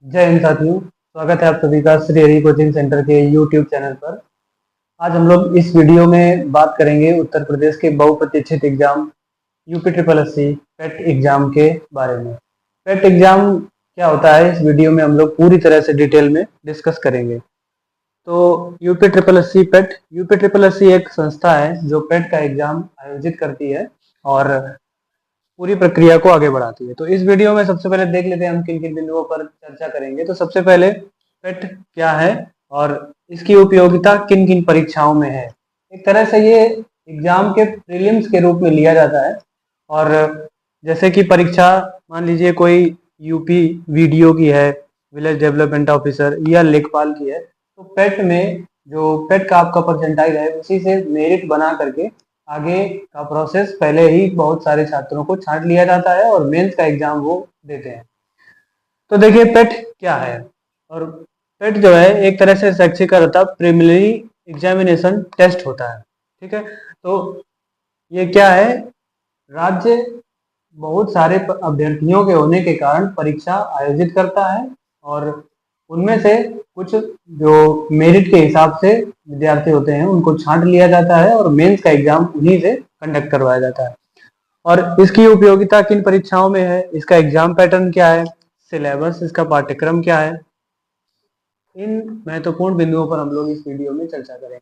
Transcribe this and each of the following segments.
जय हिंद साथियों। स्वागत है आप सभी का श्री हरि कोचिंग सेंटर के यूट्यूब चैनल पर। आज हम लोग इस वीडियो में बात करेंगे उत्तर प्रदेश के बहुप्रतीक्षित एग्जाम यूपी ट्रिपल एससी पेट एग्जाम के बारे में। पेट एग्जाम क्या होता है, इस वीडियो में हम लोग पूरी तरह से डिटेल में डिस्कस करेंगे। तो यूपी ट्रिपल एससी एक संस्था है जो पेट का एग्जाम आयोजित करती है और पूरी प्रक्रिया को आगे बढ़ाती है। तो इस वीडियो में सबसे पहले देख लेते हैं हम किन किन बिंदुओं पर चर्चा करेंगे। तो सबसे पहले पेट क्या है और इसकी उपयोगिता किन किन परीक्षाओं में है। एक तरह से ये एग्जाम के प्रीलिम्स के रूप में लिया जाता है। और जैसे कि परीक्षा मान लीजिए कोई यूपी वीडियो की है, विलेज डेवलपमेंट ऑफिसर या लेखपाल की है, तो पेट में जो पेट का आपका परसेंटाइल है उसी से मेरिट बना करके आगे का प्रोसेस पहले ही बहुत सारे छात्रों को छांट लिया जाता है और मेंस का एग्जाम वो देते हैं। तो देखिए पेट क्या है। और पेट जो है एक तरह से शैक्षिक अर्हता प्रिलिमिनरी एग्जामिनेशन टेस्ट होता है। ठीक है, तो ये क्या है, राज्य बहुत सारे अभ्यर्थियों के होने के कारण परीक्षा आयोजित करता है और उनमें से कुछ जो मेरिट के हिसाब से विद्यार्थी होते हैं उनको छांट लिया जाता है और मेंस का एग्जाम उन्हीं से कंडक्ट करवाया जाता है। और इसकी उपयोगिता किन परीक्षाओं में है, इसका एग्जाम पैटर्न क्या है, सिलेबस, इसका पाठ्यक्रम क्या है, इन महत्वपूर्ण बिंदुओं पर हम लोग इस वीडियो में चर्चा करेंगे।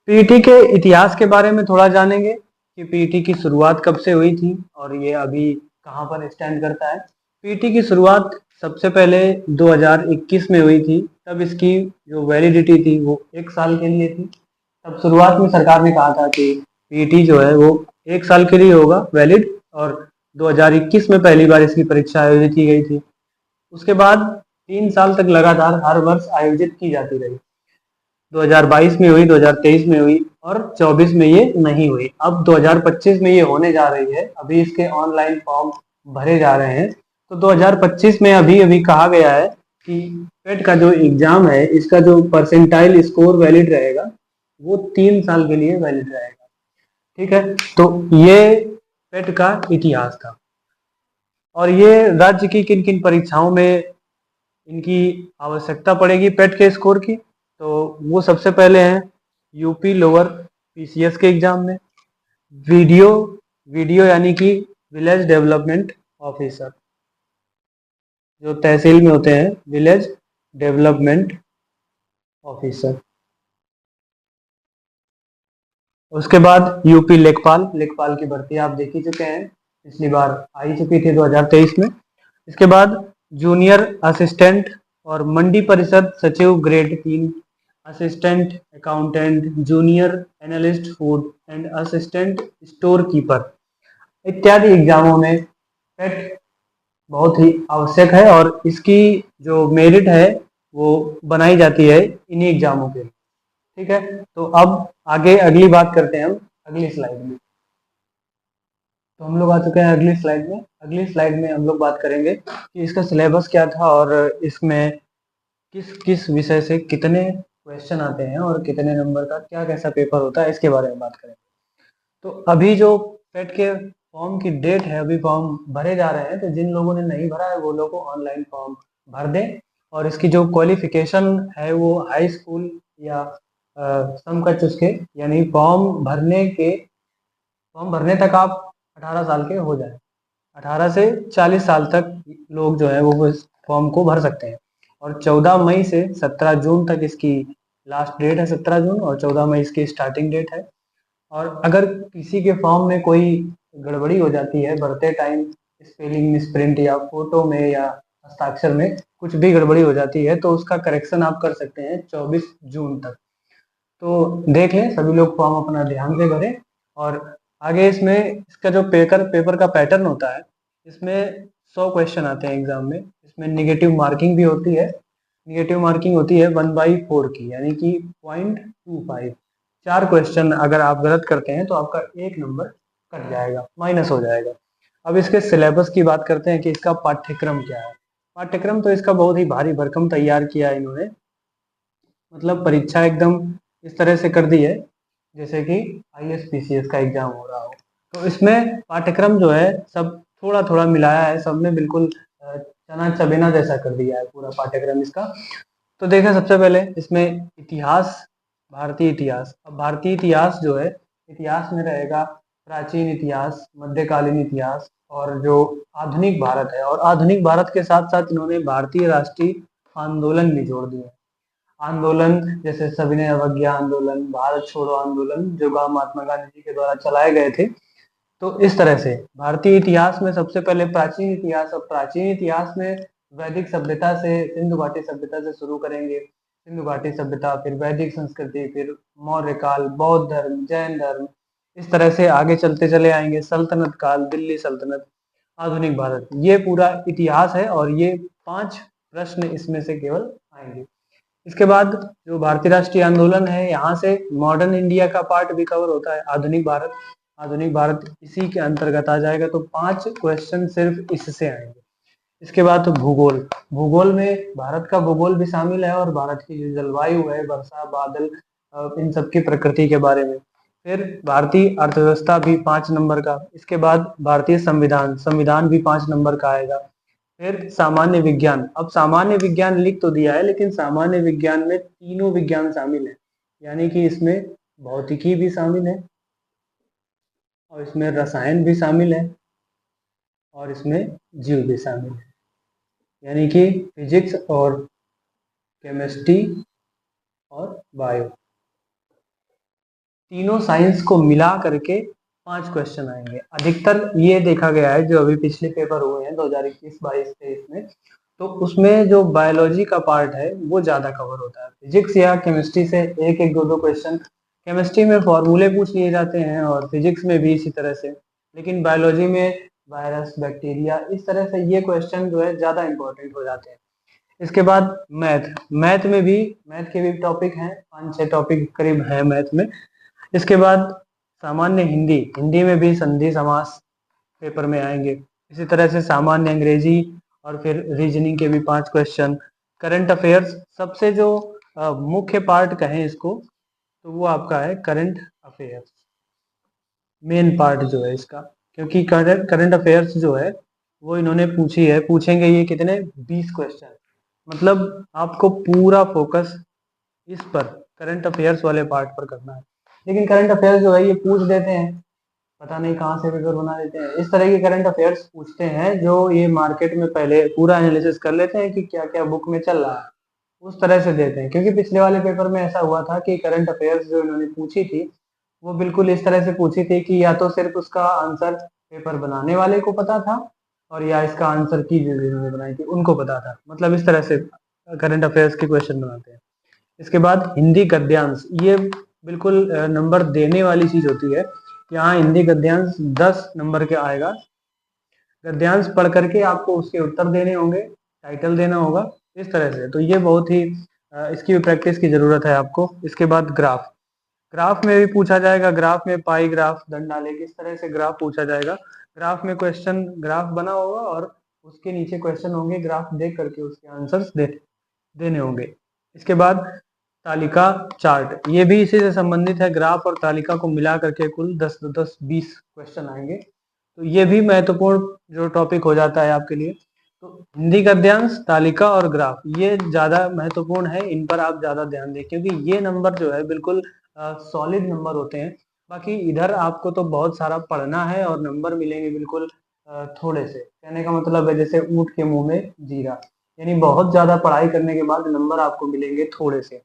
पीईटी के इतिहास के बारे में थोड़ा जानेंगे कि पीईटी की शुरुआत कब से हुई थी और ये अभी कहाँ पर स्टैंड करता है। पीईटी की शुरुआत सबसे पहले 2021 में हुई थी। तब इसकी जो वैलिडिटी थी वो 1 साल के लिए थी। तब शुरुआत में सरकार ने कहा था कि पीईटी जो है वो 1 साल के लिए होगा वैलिड, और 2021 में पहली बार इसकी परीक्षा आयोजित की गई थी। उसके बाद 3 साल तक लगातार हर वर्ष आयोजित की जाती रही। 2022 में हुई, 2023 में हुई और 24 में ये नहीं हुई। अब 2025 में ये होने जा रही है। अभी इसके ऑनलाइन फॉर्म भरे जा रहे हैं। तो 2025 में अभी अभी कहा गया है कि पेट का जो एग्जाम है इसका जो परसेंटाइल स्कोर वैलिड रहेगा वो 3 साल के लिए वैलिड रहेगा। ठीक है, तो ये पेट का इतिहास था। और ये राज्य की किन किन परीक्षाओं में इनकी आवश्यकता पड़ेगी पेट के स्कोर की, तो वो सबसे पहले हैं यूपी लोअर पीसीएस के एग्जाम में। वीडियो वीडियो यानी कि विलेज डेवलपमेंट ऑफिसर, जो तहसील में होते हैं, विलेज डेवलपमेंट ऑफिसर। उसके बाद यूपी लेखपाल, लेखपाल की भर्ती आप देख ही चुके हैं, पिछली बार आई चुकी थी 2023 में। इसके बाद जूनियर असिस्टेंट और मंडी परिषद सचिव grade 3, assistant accountant, junior analyst food and assistant store keeper इत्यादि एग्जामों में पेट बहुत ही आवश्यक है और इसकी जो मेरिट है वो बनाई जाती है इन्हीं एग्जामों के लिए। ठीक है, तो अब आगे अगली बात करते हैं हम अगली स्लाइड में। तो हम लोग आ चुके हैं अगली स्लाइड में। अगली स्लाइड में हम लोग बात करेंगे कि इसका सिलेबस क्या था और इसमें किस किस विषय से कितने क्वेश्चन आते हैं और कितने नंबर का क्या कैसा पेपर होता है, इसके बारे में बात करेंगे। तो अभी जो पेट के फॉर्म की डेट है, अभी फॉर्म भरे जा रहे हैं। तो जिन लोगों ने नहीं भरा है वो लोग ऑनलाइन फॉर्म भर दें। और इसकी जो क्वालिफिकेशन है वो हाई स्कूल या समकक्ष उसके, यानी फॉर्म भरने तक आप 18 साल के हो जाए। 18 से 40 साल तक लोग जो है वो इस फॉर्म को भर सकते हैं। और 14 मई से 17 जून तक इसकी लास्ट डेट है, 17 जून, और 14 मई इसकी स्टार्टिंग डेट है। और अगर किसी के फॉर्म में कोई गड़बड़ी हो जाती है भरते टाइम, स्पेलिंग मिसप्रिंट या फोटो में या हस्ताक्षर में कुछ भी गड़बड़ी हो जाती है, तो उसका करेक्शन आप कर सकते हैं 24 जून तक। तो देख लें, सभी लोग फॉर्म अपना ध्यान से भरें। और आगे इसमें इसका जो पेपर का पैटर्न होता है, इसमें 100 क्वेश्चन आते हैं एग्जाम में। इसमें निगेटिव मार्किंग भी होती है। निगेटिव मार्किंग होती है 1/4 की, यानी कि 0.25। 4 क्वेश्चन अगर आप गलत करते हैं तो आपका 1 नंबर कट जाएगा, माइनस हो जाएगा। अब इसके सिलेबस की बात करते हैं कि इसका पाठ्यक्रम क्या है। पाठ्यक्रम तो इसका बहुत ही भारी भरकम तैयार किया है इन्होंने। मतलब परीक्षा एकदम इस तरह से कर दी है जैसे कि आईएएस-पीसीएस का एग्जाम हो रहा हो। तो इसमें पाठ्यक्रम जो है सब थोड़ा थोड़ा मिलाया है, सब में बिल्कुल चना चबेना जैसा कर दिया है पूरा पाठ्यक्रम इसका। तो देखें सबसे पहले इसमें इतिहास, भारतीय इतिहास। अब भारतीय इतिहास जो है, इतिहास में रहेगा प्राचीन इतिहास, मध्यकालीन इतिहास और जो आधुनिक भारत है। और आधुनिक भारत के साथ साथ इन्होंने भारतीय राष्ट्रीय आंदोलन भी जोड़ दिए। आंदोलन जैसे सविनय अवज्ञा आंदोलन, भारत छोड़ो आंदोलन, जो महात्मा गांधी जी के द्वारा चलाए गए थे। तो इस तरह से भारतीय इतिहास में सबसे पहले प्राचीन इतिहास। और प्राचीन इतिहास में वैदिक सभ्यता से, सिंधु घाटी सभ्यता से शुरू करेंगे। सिंधु घाटी सभ्यता, फिर वैदिक संस्कृति, फिर मौर्य काल, बौद्ध धर्म, जैन धर्म, इस तरह से आगे चलते चले आएंगे। सल्तनत काल, दिल्ली सल्तनत, आधुनिक भारत, ये पूरा इतिहास है। और ये 5 प्रश्न इसमें से केवल आएंगे। इसके बाद जो भारतीय राष्ट्रीय आंदोलन है, यहाँ से मॉडर्न इंडिया का पार्ट भी कवर होता है। आधुनिक भारत, आधुनिक भारत इसी के अंतर्गत आ जाएगा। तो 5 क्वेश्चन सिर्फ इससे आएंगे। इसके बाद तो भूगोल, भूगोल में भारत का भूगोल भी शामिल है और भारत की जो जलवायु है, वर्षा, बादल, इन सब की प्रकृति के बारे में। फिर भारतीय अर्थव्यवस्था भी 5 नंबर का। इसके बाद भारतीय संविधान, संविधान भी 5 नंबर का आएगा। फिर सामान्य विज्ञान, अब सामान्य विज्ञान लिख तो दिया है, लेकिन सामान्य विज्ञान में तीनों विज्ञान शामिल है, यानी कि इसमें भौतिकी भी शामिल है, और इसमें रसायन भी शामिल है, और इसमें जीव भी शामिल है, यानी कि फिजिक्स और केमिस्ट्री और बायो, तीनों साइंस को मिला करके 5 क्वेश्चन आएंगे। अधिकतर ये देखा गया है, जो अभी पिछले पेपर हुए हैं 2021, 22, 23 में, तो उसमें जो बायोलॉजी का पार्ट है वो ज्यादा कवर होता है। फिजिक्स या केमिस्ट्री से एक एक, दो दो क्वेश्चन, केमिस्ट्री में फॉर्मूले पूछ लिए जाते हैं और फिजिक्स में भी इसी तरह से, लेकिन बायोलॉजी में वायरस, बैक्टीरिया, इस तरह से ये क्वेश्चन जो है ज्यादा इंपॉर्टेंट हो जाते हैं। इसके बाद मैथ, मैथ में भी, मैथ के भी टॉपिक हैं, 5-6 टॉपिक करीब है मैथ में। इसके बाद सामान्य हिंदी, हिंदी में भी संधि समास पेपर में आएंगे। इसी तरह से सामान्य अंग्रेजी, और फिर रीजनिंग के भी 5 क्वेश्चन। करंट अफेयर्स, सबसे जो मुख्य पार्ट कहें इसको, तो वो आपका है करंट अफेयर्स, मेन पार्ट जो है इसका। क्योंकि करंट अफेयर्स जो है वो इन्होंने पूछी है, पूछेंगे ये कितने, 20 क्वेश्चन। मतलब आपको पूरा फोकस इस पर, करंट अफेयर्स वाले पार्ट पर करना है। लेकिन करंट अफेयर्स जो है ये पूछ देते हैं, पता नहीं कहाँ से पेपर बना देते हैं। इस तरह के करंट अफेयर्स पूछते हैं जो ये मार्केट में पहले पूरा एनालिसिस कर लेते हैं कि क्या क्या बुक में चल रहा है, उस तरह से देते हैं। क्योंकि पिछले वाले पेपर में ऐसा हुआ था कि करंट अफेयर्स जो इन्होंने पूछी थी वो बिल्कुल इस तरह से पूछी थी कि या तो सिर्फ उसका आंसर पेपर बनाने वाले को पता था, और या इसका आंसर की जिन्होंने बनाई थी उनको पता था। मतलब इस तरह से करंट अफेयर्स के क्वेश्चन बनाते हैं। इसके बाद हिंदी गद्यांश, ये बिल्कुल नंबर देने वाली चीज होती है। यहाँ हिंदी गद्यांश 10 नंबर के आएगा। गद्यांश पढ़ करके आपको उसके उत्तर देने होंगे, टाइटल देना होगा, इस तरह से। तो ये बहुत ही इसकी भी प्रैक्टिस की जरूरत है आपको। इसके बाद ग्राफ, ग्राफ में भी पूछा जाएगा। ग्राफ में पाई ग्राफ, दंडालेख, इस तरह से ग्राफ पूछा जाएगा। ग्राफ में क्वेश्चन, ग्राफ बना होगा और उसके नीचे क्वेश्चन होंगे, ग्राफ देख करके उसके आंसर्स देने होंगे। इसके बाद तालिका चार्ट, ये भी इसी से संबंधित है। ग्राफ और तालिका को मिला करके कुल 10-20 क्वेश्चन आएंगे। तो ये भी महत्वपूर्ण जो टॉपिक हो जाता है आपके लिए। तो हिंदी गद्यांश, तालिका और ग्राफ, ये ज्यादा महत्वपूर्ण है, इन पर आप ज्यादा ध्यान दें, क्योंकि ये नंबर जो है बिल्कुल सॉलिड नंबर होते हैं। बाकी इधर आपको तो बहुत सारा पढ़ना है और नंबर मिलेंगे बिल्कुल थोड़े से। कहने का मतलब है जैसे ऊंट के मुंह में जीरा, यानी बहुत ज्यादा पढ़ाई करने के बाद नंबर आपको मिलेंगे थोड़े से।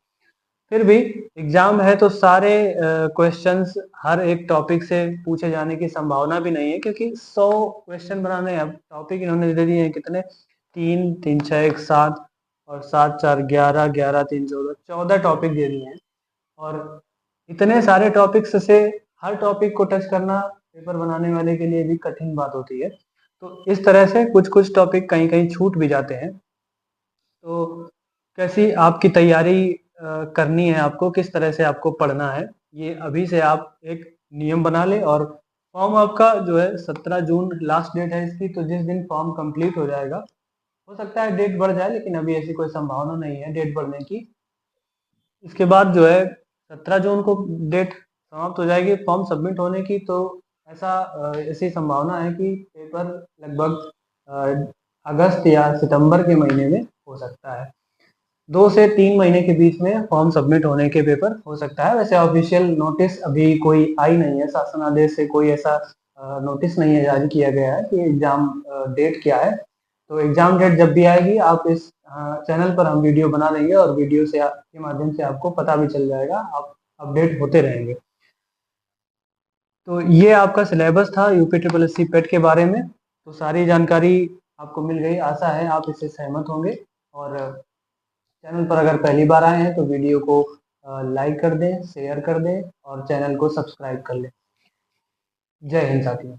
फिर भी एग्जाम है तो सारे क्वेश्चंस हर एक टॉपिक से पूछे जाने की संभावना भी नहीं है, क्योंकि 100 क्वेश्चन बनाने हैं। अब टॉपिक इन्होंने दे दिए हैं कितने, 3, 3, 6, 1, 7, और 7, 4, 11, 11, 3, 14, 14 टॉपिक दे दिए हैं। और इतने सारे टॉपिक्स से हर टॉपिक को टच करना पेपर बनाने वाले के लिए भी कठिन बात होती है। तो इस तरह से कुछ कुछ टॉपिक कहीं कहीं छूट भी जाते हैं। तो कैसी आपकी तैयारी करनी है, आपको किस तरह से आपको पढ़ना है, ये अभी से आप एक नियम बना ले। और फॉर्म आपका जो है 17 जून लास्ट डेट है इसकी। तो जिस दिन फॉर्म कंप्लीट हो जाएगा, हो सकता है डेट बढ़ जाए, लेकिन अभी ऐसी कोई संभावना नहीं है डेट बढ़ने की। इसके बाद जो है 17 जून को डेट समाप्त हो जाएगी फॉर्म सबमिट होने की। तो ऐसी संभावना है कि पेपर लगभग अगस्त या सितंबर के महीने में हो सकता है। 2 से 3 महीने के बीच में फॉर्म सबमिट होने के पेपर हो सकता है। वैसे ऑफिशियल नोटिस अभी कोई आई नहीं है, शासन आदेश से कोई ऐसा नोटिस नहीं है जारी किया गया है कि एग्जाम डेट क्या है। तो एग्जाम डेट जब भी आएगी आप इस चैनल पर हम वीडियो बना देंगे और वीडियो से के माध्यम से आपको पता भी चल जाएगा, आप अपडेट होते रहेंगे। तो ये आपका सिलेबस था यूपी ट्रिपल एस सी पेट के बारे में। तो सारी जानकारी आपको मिल गई, आशा है आप इससे सहमत होंगे। और चैनल पर अगर पहली बार आए हैं तो वीडियो को लाइक कर दें, शेयर कर दें और चैनल को सब्सक्राइब कर लें। जय हिंद साथियों।